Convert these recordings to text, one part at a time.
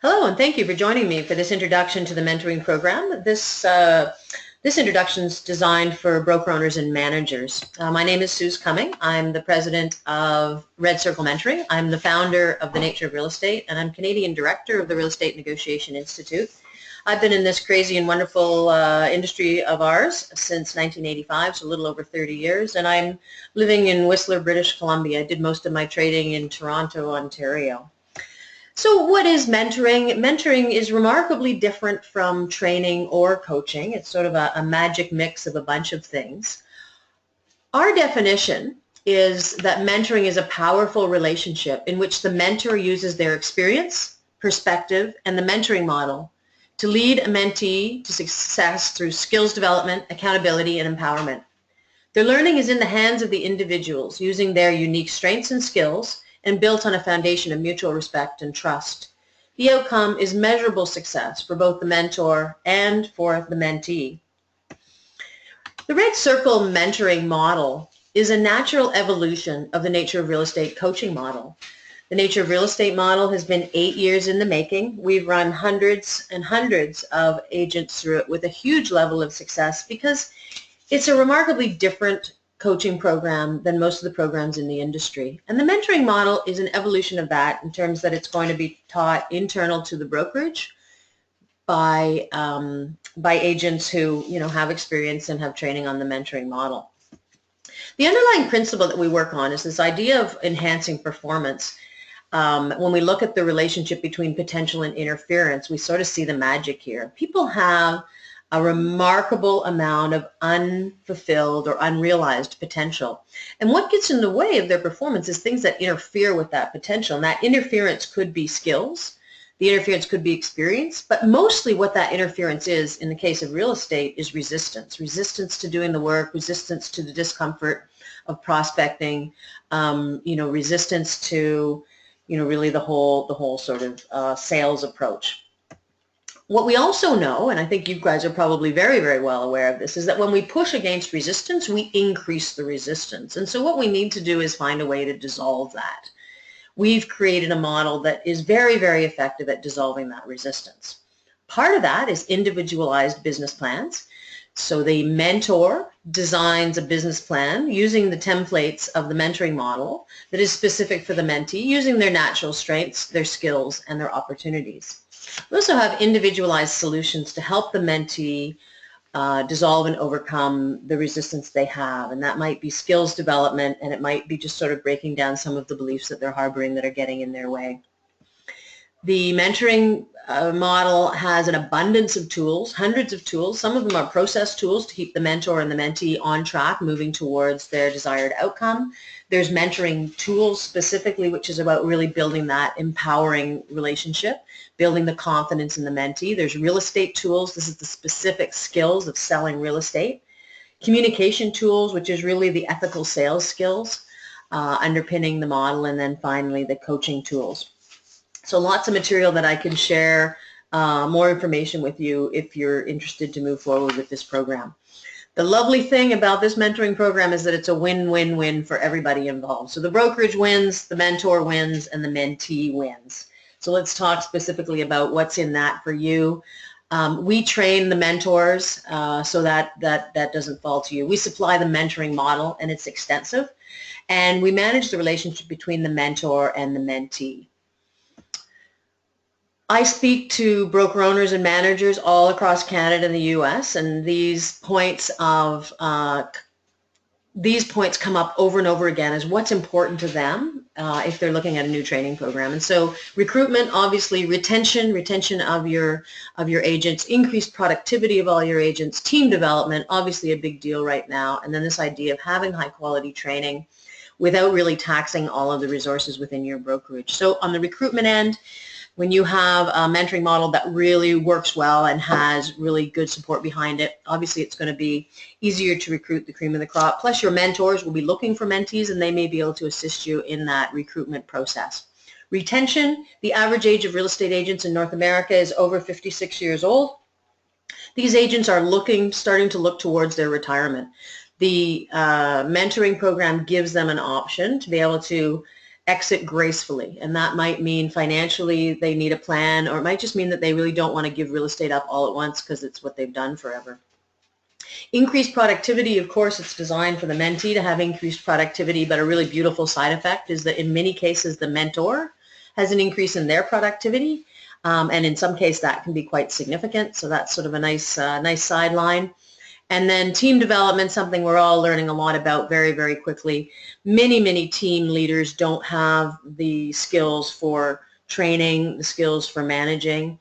Hello, and thank you for joining me for this introduction to the mentoring program. This introduction is designed for broker owners and managers. My name is Suze Cumming. I'm the president of Red Circle Mentoring. I'm the founder of The Nature of Real Estate, and I'm Canadian director of the Real Estate Negotiation Institute. I've been in this crazy and wonderful industry of ours since 1985, so a little over 30 years, and I'm living in Whistler, British Columbia. I did most of my trading in Toronto, Ontario. So what is mentoring? Mentoring is remarkably different from training or coaching. It's sort of a magic mix of a bunch of things. Our definition is that mentoring is a powerful relationship in which the mentor uses their experience, perspective, and the mentoring model to lead a mentee to success through skills development, accountability, and empowerment. Their learning is in the hands of the individuals using their unique strengths and skills and built on a foundation of mutual respect and trust. The outcome is measurable success for both the mentor and for the mentee. The Red Circle mentoring model is a natural evolution of the Nature of Real Estate coaching model. The Nature of Real Estate model has been 8 years in the making. We've run hundreds and hundreds of agents through it with a huge level of success because it's a remarkably different coaching program than most of the programs in the industry. And the mentoring model is an evolution of that in terms that it's going to be taught internal to the brokerage by agents who have experience and have training on the mentoring model. The underlying principle that we work on is this idea of enhancing performance. When we look at the relationship between potential and interference, we sort of see the magic here. People have a remarkable amount of unfulfilled or unrealized potential. And what gets in the way of their performance is things that interfere with that potential. And that interference could be skills, the interference could be experience, but mostly what that interference is, in the case of real estate, is resistance. Resistance to doing the work, resistance to the discomfort of prospecting, resistance to, really the whole sort of sales approach. What we also know, and I think you guys are probably very, very well aware of this, is that when we push against resistance, we increase the resistance. And so what we need to do is find a way to dissolve that. We've created a model that is very, very effective at dissolving that resistance. Part of that is individualized business plans. So the mentor designs a business plan using the templates of the mentoring model that is specific for the mentee, using their natural strengths, their skills, and their opportunities. We also have individualized solutions to help the mentee dissolve and overcome the resistance they have, and that might be skills development, and it might be just sort of breaking down some of the beliefs that they're harboring that are getting in their way. The mentoring model has an abundance of tools, hundreds of tools. Some of them are process tools to keep the mentor and the mentee on track, moving towards their desired outcome. There's mentoring tools specifically, which is about really building that empowering relationship, building the confidence in the mentee. There's real estate tools. This is the specific skills of selling real estate. Communication tools, which is really the ethical sales skills underpinning the model. And then finally, the coaching tools. So lots of material that I can share more information with you if you're interested to move forward with this program. The lovely thing about this mentoring program is that it's a win-win-win for everybody involved. So the brokerage wins, the mentor wins, and the mentee wins. So let's talk specifically about what's in that for you. We train the mentors so that doesn't fall to you. We supply the mentoring model, and it's extensive. And we manage the relationship between the mentor and the mentee. I speak to broker owners and managers all across Canada and the U.S., and these points come up over and over again as what's important to them if they're looking at a new training program. And so recruitment, obviously, retention of your agents, increased productivity of all your agents, team development, obviously a big deal right now, and then this idea of having high quality training without really taxing all of the resources within your brokerage. So on the recruitment end, when you have a mentoring model that really works well and has really good support behind it, obviously it's going to be easier to recruit the cream of the crop. Plus your mentors will be looking for mentees, and they may be able to assist you in that recruitment process. Retention, the average age of real estate agents in North America is over 56 years old. These agents are starting to look towards their retirement. The mentoring program gives them an option to be able to exit gracefully, and that might mean financially they need a plan, or it might just mean that they really don't want to give real estate up all at once because it's what they've done forever. Increased productivity, of course, it's designed for the mentee to have increased productivity, but a really beautiful side effect is that in many cases the mentor has an increase in their productivity, and in some cases that can be quite significant, so that's sort of a nice sideline. And then team development, something we're all learning a lot about very, very quickly. Many team leaders don't have the skills for training, the skills for managing.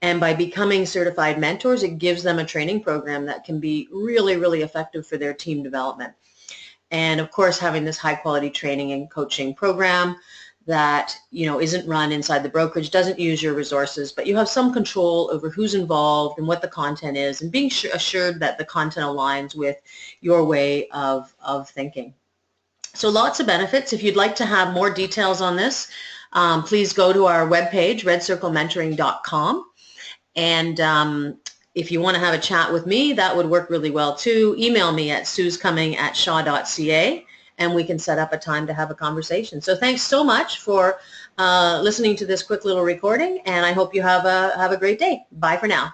And by becoming certified mentors, it gives them a training program that can be really, really effective for their team development. And of course, having this high quality training and coaching program that, you know, isn't run inside the brokerage, doesn't use your resources, but you have some control over who's involved and what the content is, and being assured that the content aligns with your way of thinking. So lots of benefits. If you'd like to have more details on this, please go to our webpage, redcirclementoring.com. And if you want to have a chat with me, that would work really well too. Email me at suescumming@shaw.ca, and we can set up a time to have a conversation. So thanks so much for listening to this quick little recording, and I hope you have a great day. Bye for now.